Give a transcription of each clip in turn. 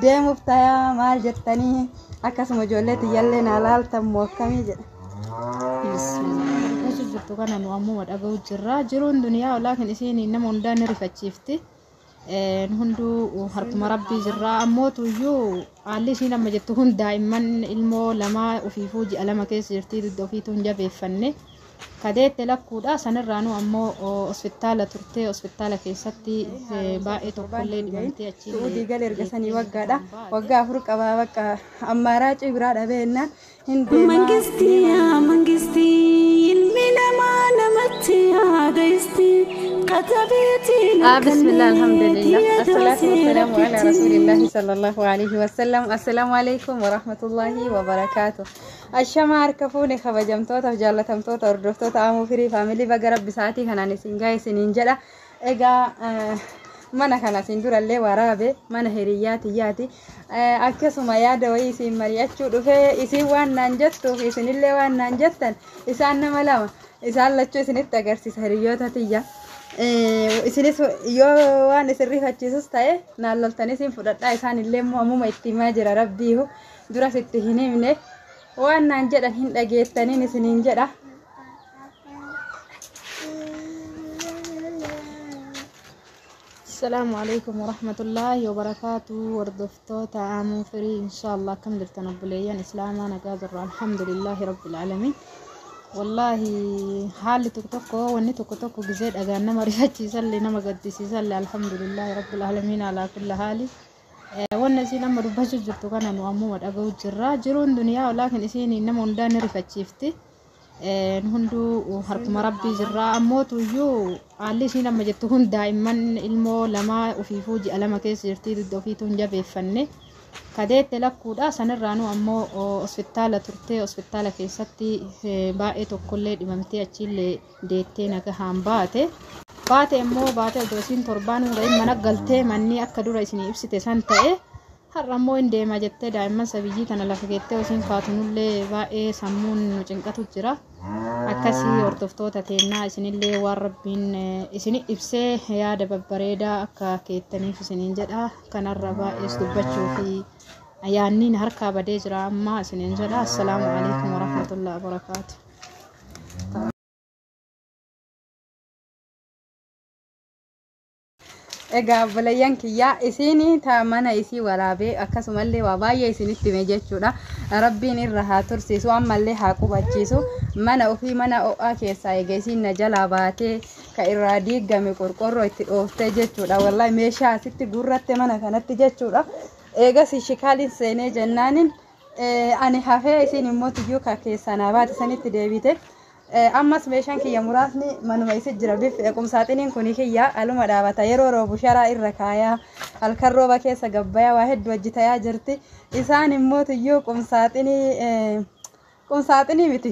deemuuf tayaa maal jettanii akkasuma ijoolleeti yallee naalaaltan mookkamii jedha. Bismillah. Jirtu kana nu ammoo dhaga'u jirra. Jiruun duniyaa walaakin isiin nama hundaan rifachiifti. Hunduu harkuma rabbii jirra. Ammoo tuyyuu haalli isiin amma jettu kun daa'imman ilmoo lamaa ofiifuu ji'a lama keessa jirti dudda ofiitu hin jabeeffanne. Kadeette lakkuudha sanirraanu ammoo hospitaala turtee hospitaala keessatti baay'ee tokkollee dhibamtee achi Suudii gal ergasanii waggaadha. Waggaa afur qabaa bakka ammaaraa cibiraa dhabeennaan hin deemaa. Mangisti ilmi namaa namatti yaadaisti qatabeeti. Bismillah alhamdulillah. Assalatu wassalamu ala rasulillahi sallallahu alaihi wasallam. Assalamu alaikum wa rahmatullahi wa barakatuh. Ashama harkafuuni kabajamtoota jaallatamtoota hordoftoota Aamuu Firii faamilii baga rabbi sa'aatii kanaan isin gahe isiniin jedha. Egaa mana kana isin durallee waraabe mana hiriyaati. Akkasuma yaada wayii isin mari'achuu dhufee isin waan naan jettuuf isinillee waan naan jettan isaan nama lama isaan lachuu isinitti agarsiisa hiriyoota tiyya. Isinis yoo waan isin rifachiisus ta'e naan loltanii isin fudhadhaa isaanillee ammuma itti himaa jira rabbiihu duras itti hin himne. Waan naan jedhan hin dhageettaniin isiniin jedha. Assalamu alaikum warahmatullahi wabarakatuh. Hordoftoota Aamuu Firii inshallah kam jirtan obboleeyyan islaamaa nagaa jirra alhamdulillahi rabbil alamin. Wallahi haalli tokko wanni tokko gizee dhagaan nama rifachiisallee nama gaddisiisallee alhamdulillahi rabbil alamin ala kulli haali. Wanna isiin amma dubbachuu jirtu kana nu ammoo dhaga'u jirra. Jiruun duniyaa walaakin isiin nama hundaan rifachiifti. Hunduu harkuma rabbii jirra. Ammoo tuyyuu haalli isiin amma jettu kun daa'imman ilmoo lamaa ofiifuu ji'a lama keessa jirti dudda ofiitu hin jabeeffanne. Kadeette lakkuudha sanirraanu ammoo hospitaala turtee hospitaala keessatti baay'ee tokkollee dhibamtee achiillee deettee nagahaan baate. Baate immoo baate odosiin torbaan ga'in mana galtee manni akka dura isin ibsite san ta'e har'a immoo hin deema jettee daa'imman sabiyyii tana lafa geettee osiin kaatunullee baay'ee sammuun nu cinqatu jira. Akkasii hordoftoota teennaa isinillee waan rabbiin isin ibsee yaada babbareedaa akka keettaniif isiniin jedha. Kanarra baay'ees dubbachuu fi yaanniin harkaa badee jira amma isiniin jedha. Assalaamu alaikum warahmatullahi wabarakatuh. Egaa obboleeyyan kiyyaa isiin mana isii waraabee akkasumallee waa baay'ee isinitti hime jechuudha. Rabbiin irra haa tursiisu ammallee haa qubachiisu. Mana ofii mana o'aa keessaa egaa isiin na jalaa baatee ka irraa diigame qorqorroo itti dhooftee jechuudha. Wallahi meeshaa asitti gurratte mana kanatti jechuudha. Eegas shikaaliin seenee jennaanin ani hafee isiin immoo tuyyuu ka keessaa na baate sanitti deebite. Ammas meeshaan kiyya muraasni manuma isi jira bifa qumsaaxiniin kuni kiyya aluma dhaabata yeroo roobu sharaa irra kaayaa halkan rooba keessa gabbayaa waa hedduu hojjetayaa jirti. Isaan immoo tuyyuu qumsaaxinii miti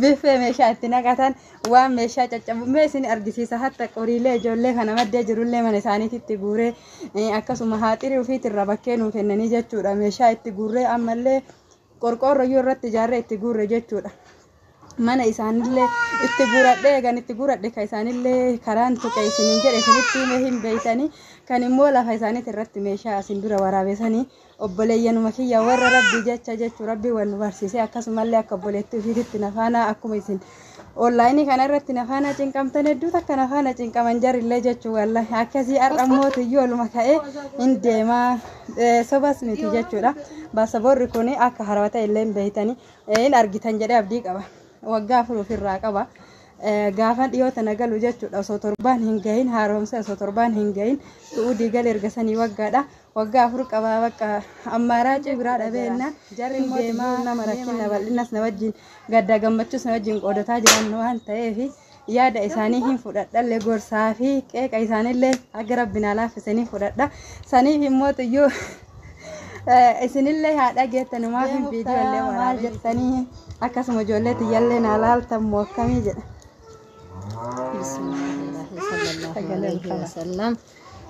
bifa meeshaa itti naqatan waan meeshaa caccabummee isin argisiisa hatta qoriilee ijoollee kana maddee jirullee mana isaaniitti guuree akkasuma haaxirii ofiitirra bakkee nuu kennanii jechuudha. Meeshaa itti guurree ammallee qorqoorroyyuu irratti ijaarree itti guurre jechuudha. Mana isaanillee itti guuradhe egan itti guuradhe ka isaanillee karaan tuqe isiniin jedhe isinitti hime hin beeytanii kan immoo lafa isaaniit irratti meeshaa asin dura waraabesanii obboleeyyanuma kiyya warra rabbii jecha jechuu rabbii wal nu barsiisee akkasumallee akka obboleettii ofiititti nafaana akkuma isin onlaayinii kana irratti nafaana cinqamtan hedduu takka nafaana cinqaman jarillee jechuu wallahi akkasii har'ammoo tuyyuu oluma ka'ee hin deemaa sobas miti jechuudha. Baasaboorri kun akka harawata illee hin beeytanii hin argitan jedhee abdii qaba. Waggaa afur ofirraa qaba. Gaafa dhiyoota nagalu jechuudha osoo torbaan hin gahin haaromsa osoo torbaan hin gahin suudii gal ergasanii waggaadha. Waggaa afur qaba bakka ammaaraa cibiraa dhabeennaan jarri deemaa nama rakkina bal'innas na wajjin gadda gammachuus na wajjin qoodataa jiran waan ta'eef yaada isaanii hin fudhadhallee gorsaa fi qeeqa isaanillee akka rabbinaa laaffisanii fudhadha. Saniif immoo tuyyuu isinillee haa dhageettanumaaf hin viidiyoollee waraabee jettanii akkasuma ijoollee tiyyallee naalaaltan mookkamii jedha. Bismillahirrahmanirrahim.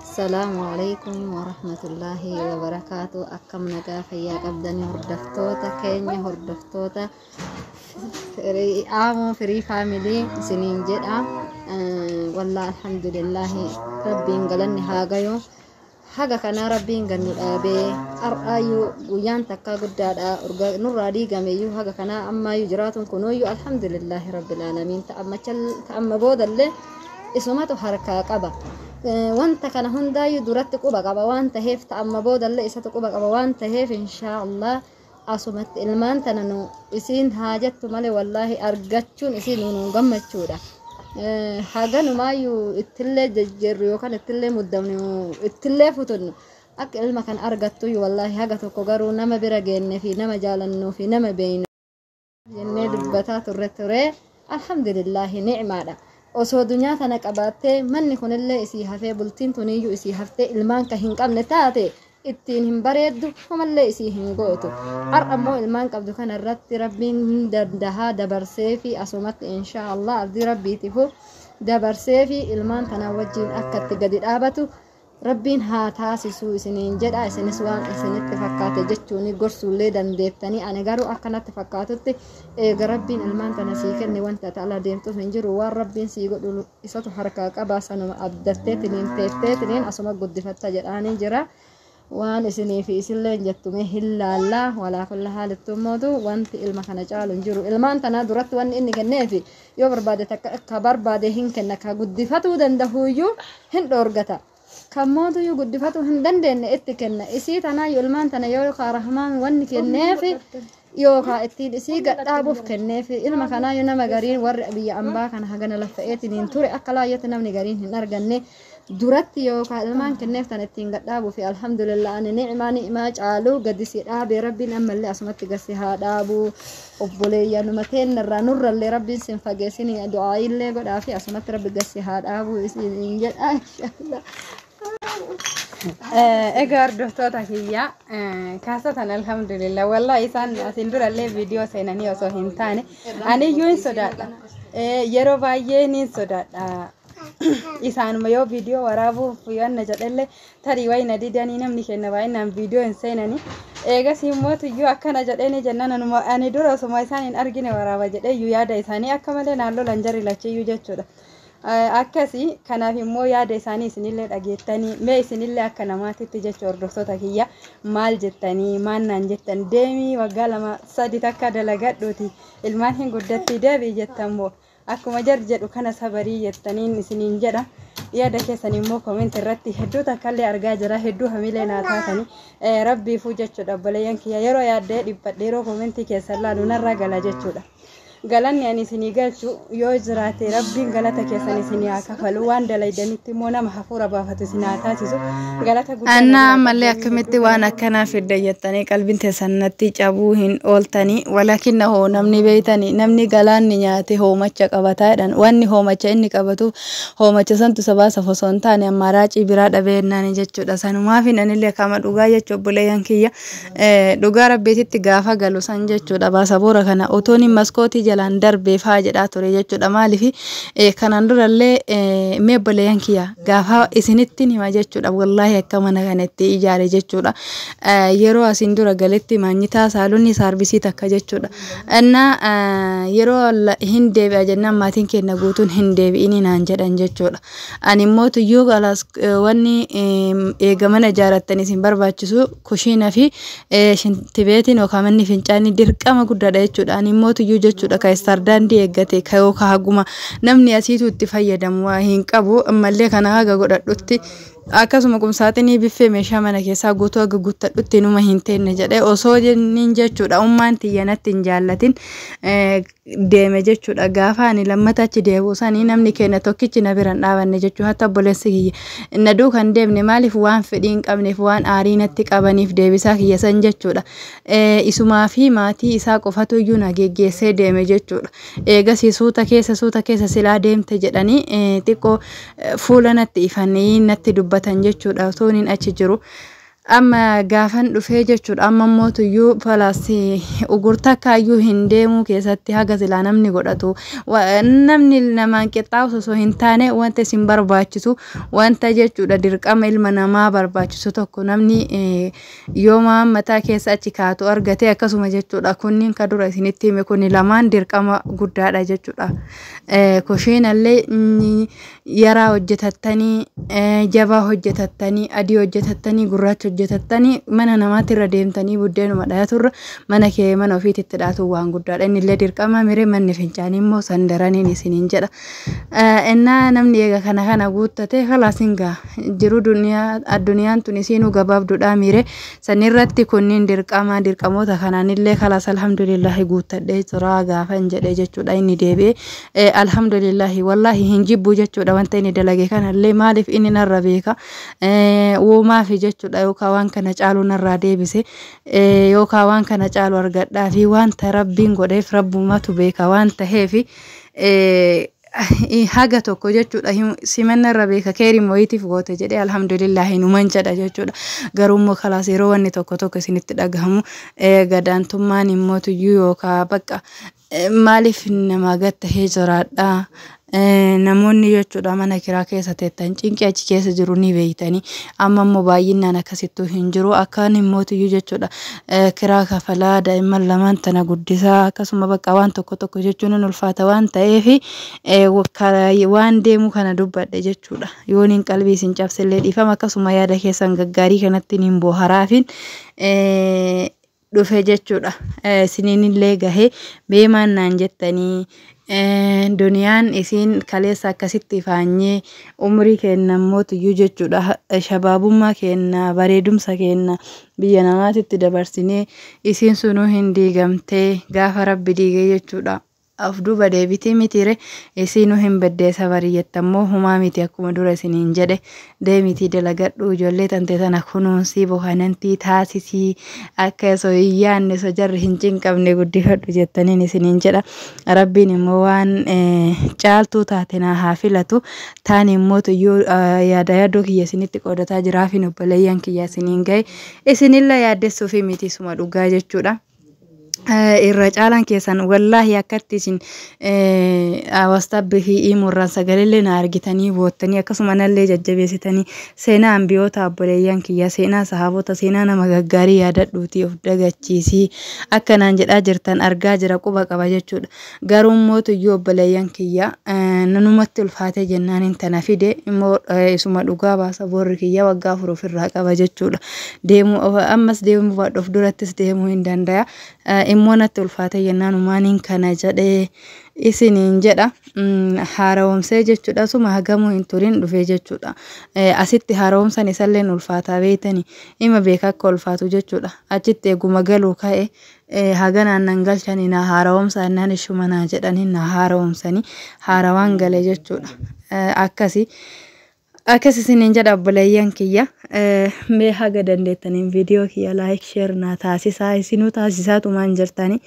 Assalamu alaikum warahmatullahi wabarakatuh. Akkam nagaa fayyaa qabdanii hordoftoota keenya hordoftoota Aamuu Firii faamilii isiniin jedha. Wallahi alhamdulillah rabbiin galanni haa gayu. haga kana rabbiin gannu dhaabee ar'aayu guyyaan takka guddaadha urga nurraa diigameeyyuu haga kana ammaayyu jiraatun kunooyyuu alhamdulillahi rabbil aalamiin ta'amma boodallee isumatu harkaa qaba wanta kana hundaayyuu duratti quba qaba waan taheef ta'amma boodallee isatu quba qaba waan taheef inshaallah asumatti ilmaan tana nu isiin haajattu malee wallaahi argachuun isiin nu gammachuudha haganumaayyuu ittillee jejjerru yookaan ittillee muddamnu ittillee futunnu akka ilma kan argattu wallaahi haga tokko garuu nama bira geenne fi nama jaalannuu fi nama beeynu jennee dubbataa turre alhamdulillahi ni'maadha osoo dunyaa tana qabaattee manni kunillee isii hafee bultiin tuniyyuu isii haftee ilmaan ka hin qabne taate ittiin hin bareeddu homallee isii hin gootu har'ammoo ilmaan qabdu kana irratti rabbiin dandahaa dabarsee fi asumatti inshaallah abdii rabbiitifu dabarsee fi ilmaan tana wajjiin akkatti gadi dhaabatu rabbiin haa taasisuu isiniin jedha isinis waan isinitti fakkaate jechuun gorsuullee dandeettanii ani garuu akkanatti fakkaatutti eega rabbiin ilmaan tana sii kenne wanta ta'ala deemtuuf hin jiru waan rabbiin sii godhu isatu harkaa qabaa sanuma abdatteetiniin teetteetiniin asuma guddifatta jedhaanii jira waan isinii fi isillee jettume hillaallaa walaa kulla haalittu mootu wanti ilma kana caalu hin jiru ilmaan tana duratti wanni inni kenneefi yoo barbaade takka barbaade hin kenna ka guddifatuu dandahuuyyuu hin dhoorgata kammootu yu guddifatu hin dandeenye itti kenna isii tana ilmaan tana yoo ka rahmaan wanni kenneefi yoo ka ittiin isii gadhaabuuf kenneefi ilma kana yoo nama gariin warri biyya ambaa kana hagana laffa'eetiniin ture akka laayyatti namni gariin hin arganne duratti yoo ka ilmaan kenneef tan ittiin gadhaabuuf alhamdulillah ani ni'maa caalu gadisi dhaabee rabbiin ammallee asumatti gasi haa dhaabu obboleeyyanuma teennarraa nurrallee rabbiin sin fageessini du'aayillee godhaa fi asumatti rabbi gasi haa dhaabu isin jedha inshallah egaa hordoftoota kiyya kaasatan alhamdulillah wallahi isaan asin durallee viidiyoo seenanii osoo hin taane aniyyuu hin sodaadha yeroo baay'ee ni sodaadha isaanuma yoo viidiyoo waraabuuf yanna jedhalle tarii wayna didanii namni kenna baay'inaan viidiyoo hin seenanii eegas immootuyyuu akkana jedhanii jennaan ani dura osuma isaan hin argine waraaba jedheeyyuu yaada isaanii akka malee naalloo lanjarri lacheeyyuu jechuudha akkasi kanaaf immoo yaada isaanii isinillee dhageettanii mee isinillee akka namaatitti jechuu hordoftoota kiyya maal jettanii maannaan jettan deemii waggaa 2-3 takka dalagadhuuti ilmaan hin guddatti deebii jettammoo akkuma jar jedhu kana sabarii jettaniin isiniin jedha yaada keessan immoo koment irratti hedduu takkallee argaa jira hedduu hamilee naa taatanii rabbiifuu jechuudha obboleeyyan kiyya yeroo yaaddee dhibbadhe yeroo komentii keessan laalu narraa gala jechuudha galanni ani isinii galchu yoo jiraate rabbiin galata keessan isinii haa kafalu waan dalaydanitti immoo nama hafuura baafatu isin haa taasisu galata guddaa anna ammallee akkamitti waan akkanaa fidda jettanii qalbiin teessannatti cabuu hin ooltanii walakin hoo namni beeytanii namni galaanni nyaate hoomacha qabataadhaan wanni hoomacha inni qabatu hoomacha santu sabaasa osoo hin taane ammaaraacii biraa dhabeennaan jechuudha sanumaafin anillee kama dhugaa jechuu obboleeyyan kiyya dhugaa rabbiititti gaafa galu san jechuudha baasaboora kana otoon maskootii jalan darbe faa jedha ture jechuudha maalifi kanan durallee mee obboleeyyan kiyya gaafa isinitti hima jechuudha wallahi akka mana kanatti ijaare jechuudha yeroo asin dura galetti maanyitaa saalonni saarbisii takka jechuudha anna yeroo hin deebi'a jennaan maatiin kenna guutuun hin deebi'ini naan jedhan jechuudha ani immoo tuyyuu galas wanni eegamana ijaarrattan isin barbaachisu kushiina fi shintibeetiin yookaan manni fincaanii dirqama guddaadha jechuudha ani immoo tuyyuu jechuudha ka istardaandii eeggate ka yookaan haguma namni asiitu itti fayyadamu hin qabu ammallee kana haga godhadhutti akkasuma qumsaaxinii biffee meeshaa mana keessaa guutuu haga guuttadhutti numa hin teenne jedhee osoo jenniin jechuudha ummaan tiyyanatti hin jaallatin deeme jechuudha gaafa ani lammata achi deebi'u sanii namni keenya tokkichi na biran dhaabanne jechuu hatta obboleessi kiyya na duu kan deemne maaliif waan fedhii hin qabneef waan aarii natti qabaniif deebisaa kiyya san jechuudha isumaa fi maatii isaa qofatu iyyuu na geggeessee deeme jechuudha eegasii suuta keessa silaa deemte jedhanii xiqqoo fuula natti ifanii natti dubbatan jechuudha otoonin achi jiru amma gaafan dhufee jechuudha amma mootuyyuu falaasi ugurta kaayyuu hin deemuu keessatti haga silaa namni godhatu namni namaan qixxaawu osoo hin taane wanta isin barbaachisu wanta jechuudha dirqama ilma namaa barbaachisu tokko namni yoo mataa keessa achi kaatu argate akkasuma jechuudha kunniin ka dura isinitti hime kuni lamaan dirqama guddaadha jechuudha koshiinallee yaraa hojjetattanii jabaa hojjetattanii adii hojjetattanii gurraacha hojjetattanii mana namaatti irra deemtanii buddeenuma dhaaturra mana kee mana ofiitti dhaatu waan guddaadha innillee dirqama mire manni fincaanii immoo sandaraniin isiniin jedha innaa namni eega kana guuttate kalaasingaa jiru addunyaan tun isinuu gabaabduudha mire sanirratti kunniin dirqamoota kanaanillee kalaas alhamdulillahi guuttadhee jira gaafan jedhe jechuudha inni deebi'ee alhamdulillahi wallahi hin jibbu jechuudha wanta inni dalage kanallee maaliif inni narra beeka woomaafi jechuudha yookaan waan kana caalu narraa deebise yookaan waan kana caalu argadhaa fi wanta rabbiin godheef rabbumatu beeka waan ta'eefi haga tokko jechuudha simanna irra beeka keerim wayitiif goote jedhee alhamdulillahi numan jedha jechuudha garuu kalaas yeroo wanni tokko isinitti dhagahamu gadaantummaan immoo tuyyuu yookaan bakka maaliif nama gattahee jiraadha namoonni jechuudha mana kiraa keessa teettan cinqii achi keessa jiru ni beeytanii amma immoo baay'inaan akkasittuu hin jiru akkaan immoo tuyyuu jechuudha kiraa kafalaa daa'imman lamaan tana guddisaa akkasuma bakka waan tokko jechuun ulfaata waan ta'eef waan deemu kana dubbadhe jechuudha yoon hin qalbii isin cabsillee dhiifama akkasuma yaada keessan gaggaarii kanatti hin booharaafin dhufe jechuudha isiniinillee gahee beemaan naan jettanii duniyaan isin kaleessa akkasitti faanyee umrii kenna mootuyyuu jechuudha shabaabummaa kenna bareedumsa kenna biyya namaatitti dabarsinee isin sunuu hin diigamtee gaafa rabbi diigee jechuudha afduuba deebitii mitire isinuu hin baddeessa bariyyattamoo humaa miti akkuma dura isiniin jedhe deemitii dalagadhu ijoollee tante tana kunuunsii bohanantii taasisii akka osoo hin yaanne osoo jarri hin cinqabne guddifadhu jettaniin isiniin jedha rabbiin immoo waan caaltuu taate naa haa filatu taan immoo tuyyuu yaadoo kiyya isinitti qoodataa jiraafin obboleeyyan kiyya isiniin gahe isinilla yaaddessuufi miti suma dhugaa jechuudha. irra caalan keessan wallahi akkatti isin wastabbi fi imurran sagalillee na argitanii boottanii akkasuma nallee jajjabeessitanii seenaa ambiyoota obboleeyyan kiyya seenaa sahaabota seenaa nama gaggaarii yaadadhuutii of dagachiisii akkanaan jedhaa jirtan argaa jira quba qaba jechuudha garuu mootuyyuu obboleeyyan kiyya nanumatti ulfaatee jennaan intana fide immoo isuma dhugaa baasa boorri kiyya waggaa 4 ofirraa qaba jechuudha deemu ammas deemu baadhof durattis deemuu hin danda'a immoo natti ulfaate jennaan umaaniin kana jedhee isiniin jedha haarawumsee jechuudha suma hagamuu hin turin dhufee jechuudha asitti haarawumsan isalleen ulfaataa beeytanii ima beeka akka ulfaatu jechuudha achitti eeguma galuu ka'e haganaan nan galchanii na haarawumsa annaan ishumanaa jedhanii na haarawumsanii haarawaan gale jechuudha akkasi isiniin jedha obboleeyyan kiyya mee haga dandeettaniin viidiyoo kiyya laayik sheer naa taasisaa isinuu taasisaatumaan jirtanii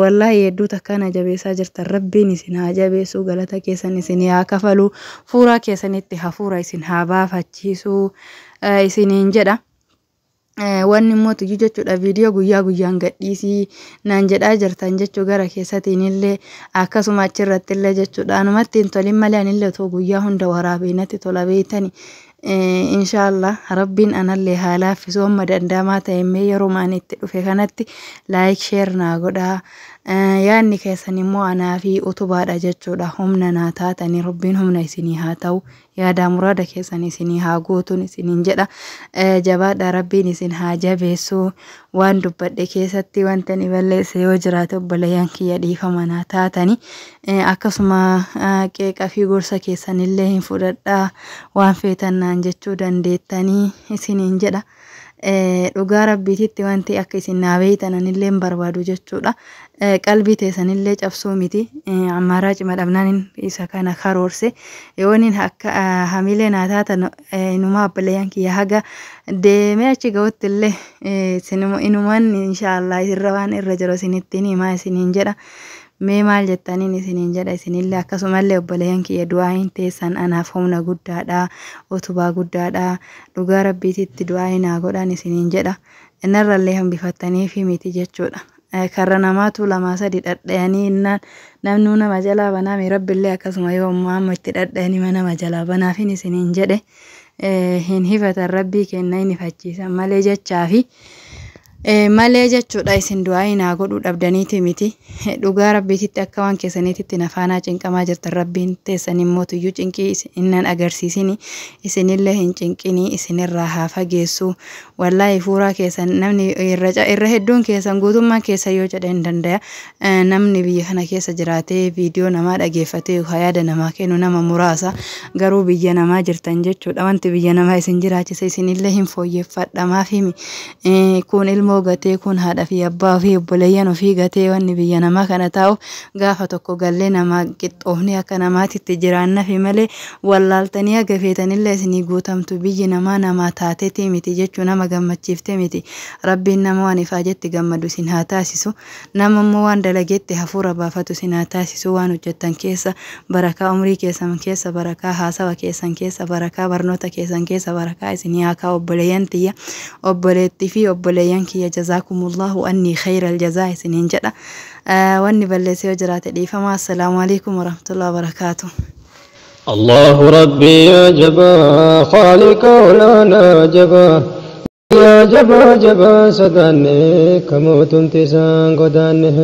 wallahi hedduu takkaan jabeessaa jirtan rabbiin isin haa jabeessuu galata keessan isin haa kafaluu fuuraa keessanitti hafuura isin haa baafachiisuu isiniin jedha wanni mootu jechuudha viidiyoo guyyaa guyyaan gadhiisii naan jedhaa jirtan jechuu gara keessatiin illee akkasuma achirratti illee jechuudha anumatti hin tolin malee anillee otoo guyyaa hunda waraabinatti tola beeytani inshallah rabbiin anallee haa laaffisu amma danda'amaa ta'e yeroo maan itti dhufe kanatti laayik sheer naa godhaa yaanni keessan immoo anaa fi utubaadha jechuudha humna naa taatanii rabbiin humna isinii haa ta'u yaada muraada keessan isinii haa guutuun isiniin jedha jabaadha rabbiin isin haa jabeessuu waan dubbadhe keessatti wanta ni balleesse yoo jiraate obboleeyyan kiyya dhiifama naa taatanii akkasuma qeeqa fi gorsa keessan illee hin fudhadhaa waan feetan naan jechuu dandeettanii isiniin jedha dhugaa rabbiititti wanti akka isin naa beeytan anillee barbaadu jechuudha qalbii teessanillee cabsuu miti ammaraa cima dhabnaan isa kana karoorse yoonin akka hamilee naa taatan inuma obboleeyyan kiyya haga deemee achi ga'utti illee inumaan inshaallah irra waan irra jiru isinittiin himaa isiniin jedha mee maal jettaniin isiniin jedha isinillee akkasumallee obboleeyyan kiyya du'aayin teessan anaaf humna guddaadha utubaa guddaadha dhugaa rabbiititti du'aayi naa godhan isiniin jedha innarrallee hambifattanii fi miti jechuudha. Karra namaatu lama sadi dhadhayanii namnu nama jalaa banaami rabbillee akkasuma yoo amma itti dhadhayanii nama jalaa banaafin isiniin jedhe hin hifatan rabbii kenna hin ifachiisan malee jechaafi malee jechuudha isin du'aayi naa godhuu dhabdaniiti miti dhugaa rabbiititti akka waan keessaniititti nafaanaa cinqamaa jirtan rabbiin teessan immoo tuyyuu cinqii innan agarsiisini isinillee hin cinqinii isinirraa haa fageessu wallaahi fuuraa keessan namni irra hedduun keessan guutummaan keessa yoo jedhe hin danda'a namni biyya kana keessa jiraatee viidiyoo namaa dhageeffatee yaada namaa kennu nama muraasa garuu biyya namaa jirtan jechuudha wanti biyya namaa isin jiraachise isinillee hin fooyyeffadhamaaf himi kun ilmoo gatee kun haadha fi abbaa fi obboleeyyan ofii gatee wanni biyya namaa kana taa'u gaafa tokko gallee nama qixxoofni akka namaatitti jiraanna fi malee wallaaltanii agafeetanillee isinii guutamtu biyyi namaa taateeti miti jechuu nama gammachiifte miti rabbiin nama waan ifaa jetti gammadu isin haa taasisu nama immoo waan dalageetti hafuura baafatu isin haa taasisu waan hojjettan keessa barakaa umrii keessan keessa barakaa haasawa keessan keessa barakaa barnoota keessan keessa barakaa isinii haa kaa'u obboleeyyan tiyya obboleettii fi obboleeyyan kiyya jazakumullahu anni khayral jazaa isiniin jedha wanni balleessee yoo jiraate dhiifama assalaamu alaikum warahmatullahi wabarakaatuh. الله ربي يا جبا خالق ولانا جبا يا جبا جبا سدانه كموت انتسان قدانه